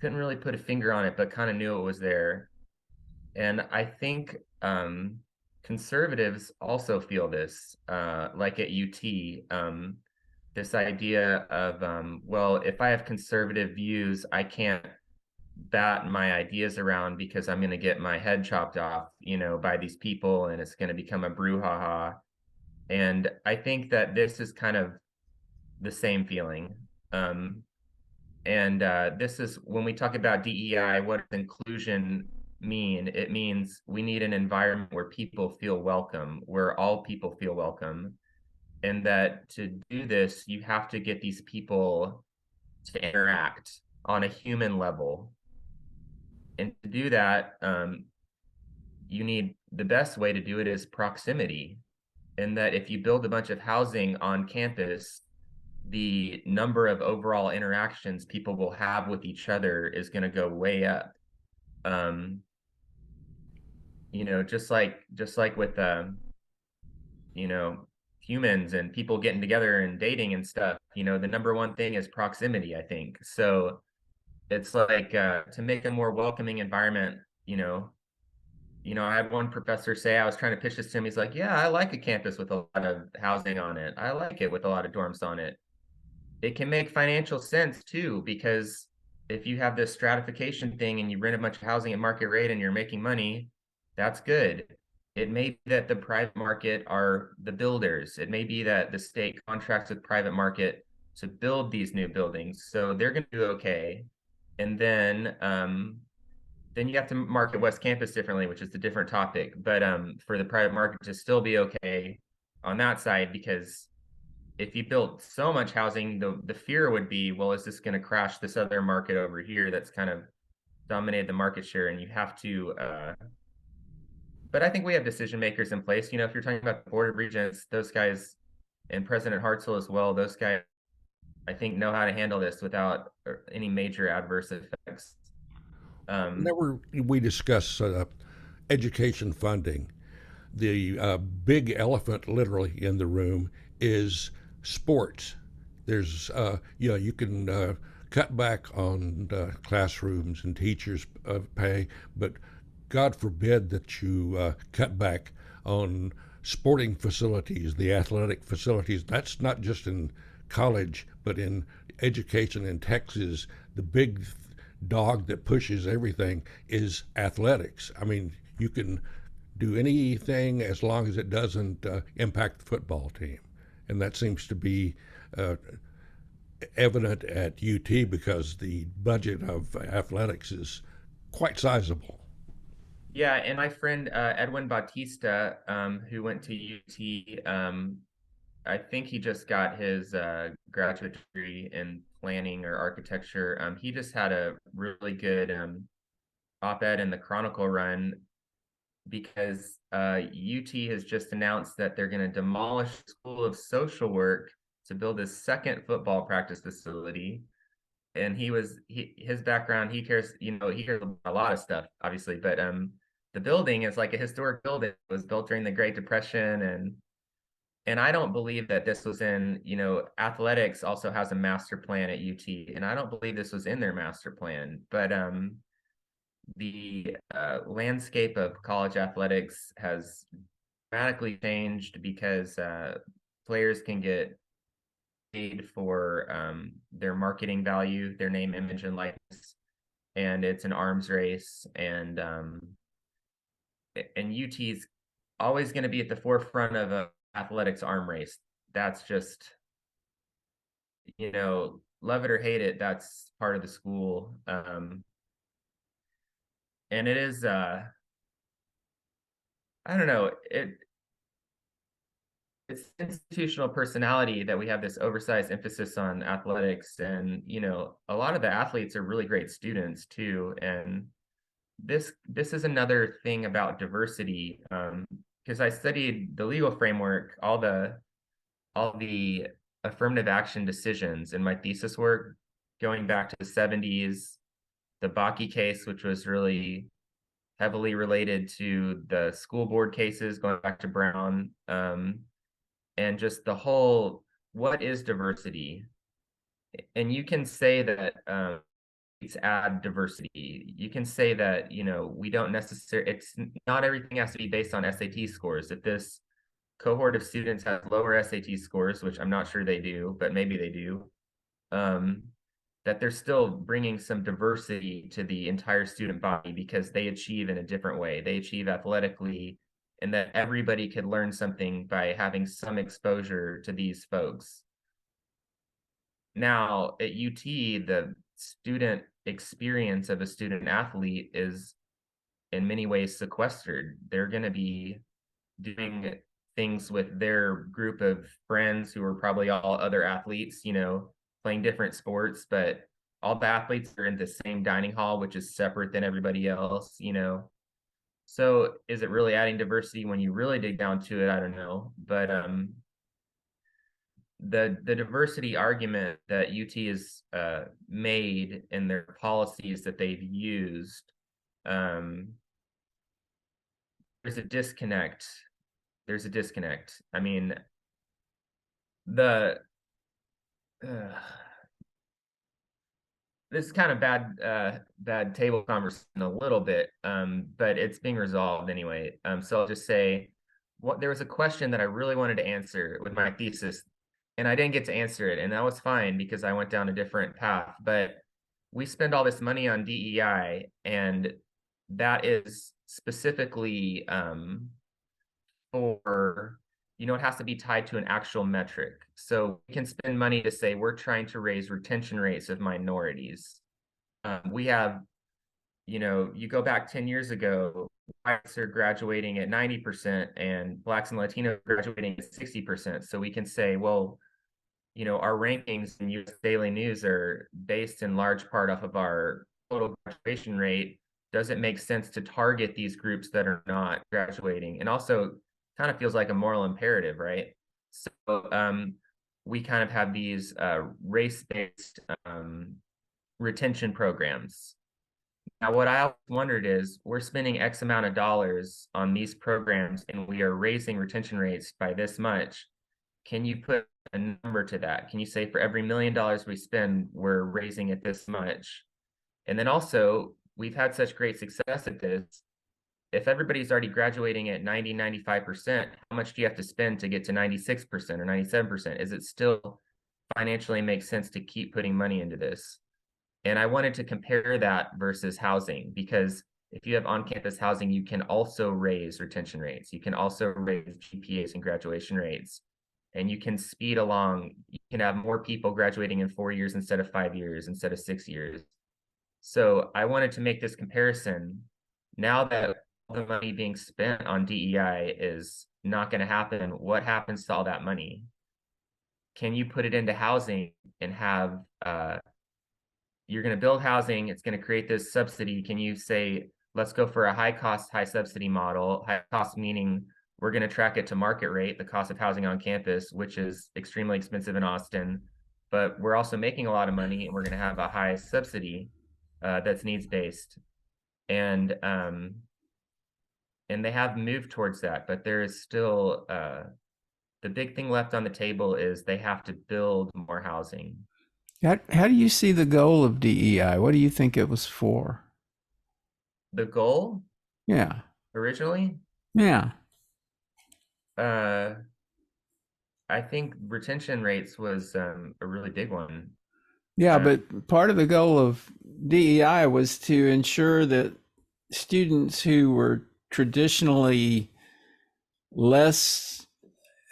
couldn't really put a finger on it, but kind of knew it was there. And I think conservatives also feel this, like at UT, this idea of, well, if I have conservative views, I can't bat my ideas around because I'm going to get my head chopped off, by these people, and it's going to become a brouhaha. And I think that this is kind of the same feeling. This is when we talk about DEI, what does inclusion mean? It means we need an environment where people feel welcome, where all people feel welcome. And that to do this, you have to get these people to interact. on a human level. And to do that, you need the best way to do it is proximity. And that if you build a bunch of housing on campus, the number of overall interactions people will have with each other is going to go way up. Um, just like with you know, humans and people getting together and dating and stuff, the number one thing is proximity, I think. So it's like to make a more welcoming environment, I had one professor say, I was trying to pitch this to him. He's like, yeah, I like a campus with a lot of housing on it. I like it with a lot of dorms on it. It can make financial sense too, because if you have this stratification thing and you rent a bunch of housing at market rate and you're making money, that's good. It may be that the private market are the builders. It may be that the state contracts with private market to build these new buildings. So they're going to do okay. And then you have to market West Campus differently, which is a different topic. But for the private market to still be okay on that side, because if you built so much housing, the fear would be, well, is this going to crash this other market over here that's kind of dominated the market share? And you have to, but I think we have decision makers in place. If you're talking about the Board of Regents, those guys and President Hartzell as well, those guys, I think, know how to handle this without any major adverse effects. Whenever we discuss education funding, the big elephant literally in the room is sports. There's, you can cut back on classrooms and teachers' pay, but God forbid that you cut back on sporting facilities, the athletic facilities. That's not just in college, but in education in Texas. The big dog that pushes everything is athletics. I mean, you can do anything as long as it doesn't impact the football team. And that seems to be evident at UT because the budget of athletics is quite sizable. Yeah, and my friend Edwin Bautista, who went to UT, I think he just got his graduate degree in planning or architecture. He just had a really good op-ed in the Chronicle run because UT has just announced that they're going to demolish the School of Social Work to build a second football practice facility. And his background, he cares about a lot of stuff, obviously, but the building is like a historic building. It was built during the Great Depression, and I don't believe that this was in, athletics also has a master plan at UT, and I don't believe this was in their master plan. But the landscape of college athletics has dramatically changed because players can get paid for their marketing value, their name, image, and likeness, and it's an arms race. And UT's always going to be at the forefront of a athletics arm race. That's just, love it or hate it, that's part of the school. And it is, I don't know, it's institutional personality that we have this oversized emphasis on athletics. And, a lot of the athletes are really great students too. And this is another thing about diversity. Because I studied the legal framework, all the affirmative action decisions in my thesis work, going back to the 70s, the Bakke case, which was really heavily related to the school board cases, going back to Brown, and just the whole, what is diversity? And you can say that it's add diversity. You can say that, we don't necessarily, it's not everything has to be based on SAT scores. If this cohort of students has lower SAT scores, which I'm not sure they do, but maybe they do, that they're still bringing some diversity to the entire student body because they achieve in a different way. They achieve athletically, and that everybody could learn something by having some exposure to these folks. Now, at UT, the student experience of a student athlete is in many ways sequestered. They're going to be doing things with their group of friends who are probably all other athletes, playing different sports, but all the athletes are in the same dining hall, which is separate than everybody else, you know. So is it really adding diversity when you really dig down to it? I don't know. But the diversity argument that UT has made in their policies that they've used, um, there's a disconnect. There's a disconnect. I mean, the this is kind of bad table conversation a little bit, but it's being resolved anyway. So I'll just say, there was a question that I really wanted to answer with my thesis, and I didn't get to answer it, and that was fine because I went down a different path. But we spend all this money on DEI, and that is specifically for, it has to be tied to an actual metric. So we can spend money to say we're trying to raise retention rates of minorities. We have, you go back 10 years ago, whites are graduating at 90% and blacks and Latinos graduating at 60%. So we can say, well, our rankings in US Daily News are based in large part off of our total graduation rate. Does it make sense to target these groups that are not graduating? And also kind of feels like a moral imperative, right? So we kind of have these race-based retention programs. Now, what I always wondered is we're spending X amount of dollars on these programs and we are raising retention rates by this much. Can you put a number to that? Can you say for every $1 million we spend, we're raising it this much? And then also, we've had such great success at this. If everybody's already graduating at 90, 95%, how much do you have to spend to get to 96% or 97%? Is it still financially make sense to keep putting money into this? And I wanted to compare that versus housing, because if you have on-campus housing, you can also raise retention rates. You can also raise GPAs and graduation rates. And you can speed along. You can have more people graduating in 4 years instead of 5 years, instead of 6 years. So I wanted to make this comparison. Now that all the money being spent on DEI is not going to happen, what happens to all that money? Can you put it into housing and have, you're going to build housing, it's going to create this subsidy. Can you say, let's go for a high cost, high subsidy model? High cost meaning we're going to track it to market rate, the cost of housing on campus, which is extremely expensive in Austin, but we're also making a lot of money and we're going to have a high subsidy that's needs-based. And they have moved towards that, but there is still, the big thing left on the table is they have to build more housing. How do you see the goal of DEI? What do you think it was for? The goal? Yeah. Originally? Yeah. I think retention rates was a really big one. Yeah, but part of the goal of DEI was to ensure that students who were traditionally less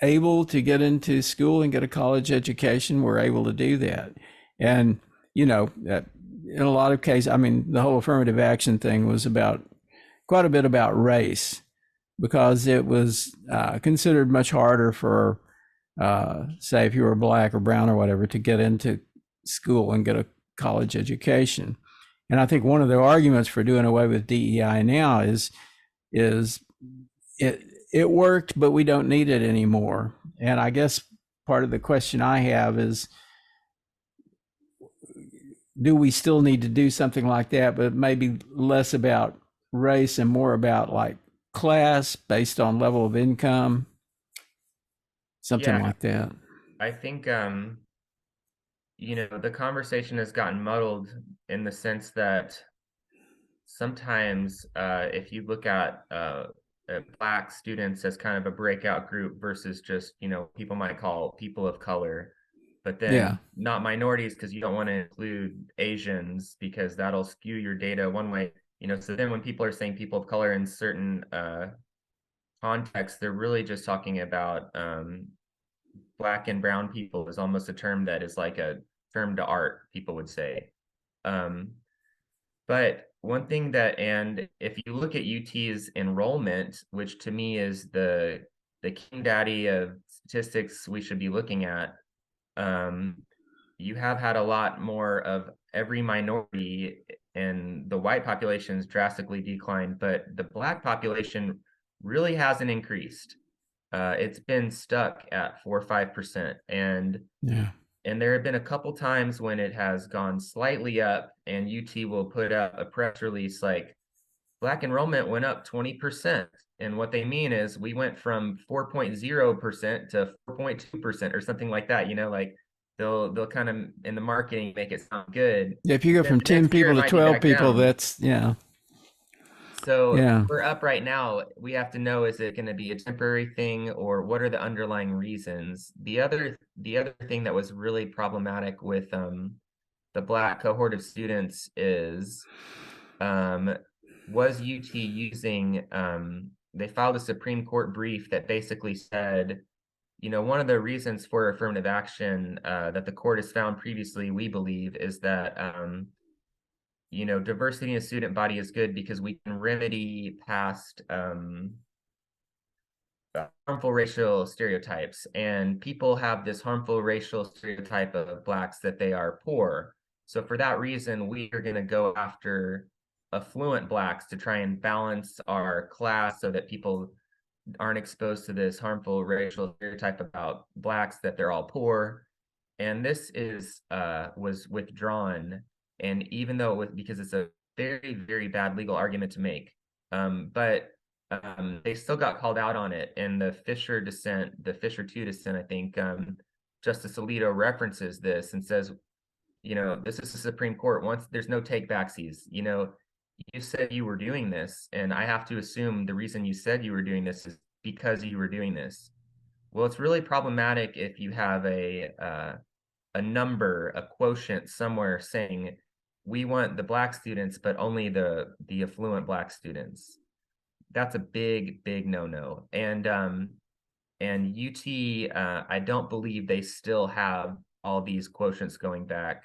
able to get into school and get a college education were able to do that. And, in a lot of cases, I mean, the whole affirmative action thing was quite a bit about race, because it was considered much harder for, say, if you were black or brown or whatever, to get into school and get a college education. And I think one of the arguments for doing away with DEI now is it worked, but we don't need it anymore. And I guess part of the question I have is, do we still need to do something like that, but maybe less about race and more about like class based on level of income, something like that? I think, the conversation has gotten muddled in the sense that sometimes if you look at Black students as kind of a breakout group versus just, people might call people of color, but then not minorities, because you don't want to include Asians because that'll skew your data one way. So then when people are saying people of color in certain contexts, they're really just talking about Black and brown people is almost a term that is like a term to art, people would say. But one thing and if you look at UT's enrollment, which to me is the king daddy of statistics we should be looking at, you have had a lot more of every minority, and the white population's drastically declined, but the Black population really hasn't increased. It's been stuck at 4 or 5%. And there have been a couple times when it has gone slightly up, and UT will put out a press release like Black enrollment went up 20%. And what they mean is we went from 4.0% to 4.2% or something like that. Like they'll kind of in the marketing make it sound good. Yeah, if you go from 10 people to 12 people, that's So we're up right now. We have to know, is it going to be a temporary thing, or what are the underlying reasons? The other thing that was really problematic with the Black cohort of students is was UT using they filed a Supreme Court brief that basically said, one of the reasons for affirmative action that the court has found previously, we believe, is that diversity in a student body is good because we can remedy past harmful racial stereotypes. And people have this harmful racial stereotype of Blacks that they are poor. So for that reason, we are going to go after affluent Blacks to try and balance our class so that people aren't exposed to this harmful racial stereotype about Blacks that they're all poor. And this was withdrawn. And even though because it's a very, very bad legal argument to make, but they still got called out on it. And the Fisher dissent, the Fisher 2 dissent, I think Justice Alito references this and says, this is the Supreme Court. Once there's no take backsies, you said you were doing this, and I have to assume the reason you said you were doing this is because you were doing this. Well, it's really problematic if you have a number, a quotient somewhere saying we want the Black students, but only the affluent Black students. That's a big, big no-no. And UT, I don't believe they still have all these quotients going back,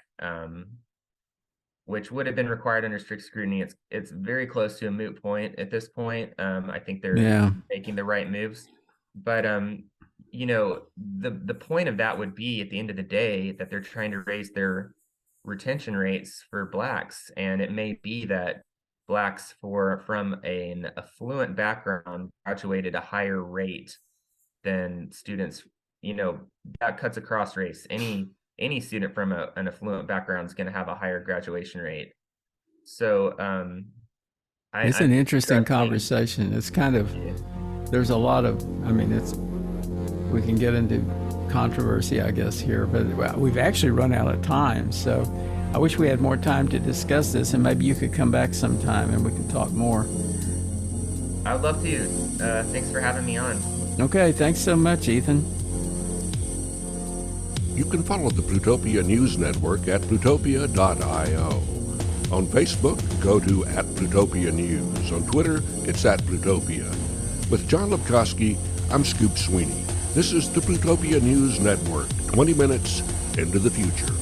which would have been required under strict scrutiny. It's very close to a moot point at this point. I think they're making the right moves, but the point of that would be, at the end of the day, that they're trying to raise their retention rates for Blacks, and it may be that Blacks from an affluent background graduate at a higher rate than students. That cuts across race. Any student from an affluent background is going to have a higher graduation rate. So it's an interesting conversation. It's kind of, there's a lot of, we can get into controversy, I guess, here, but we've actually run out of time. So I wish we had more time to discuss this, and maybe you could come back sometime and we can talk more. I would love to. Thanks for having me on. Okay, thanks so much, Ethan. You can follow the Plutopia News Network at plutopia.io. On Facebook, go to @Plutopia News. On Twitter, it's @Plutopia. With John Lepkowski, I'm Scoop Sweeney. This is the Plutopia News Network, 20 minutes into the future.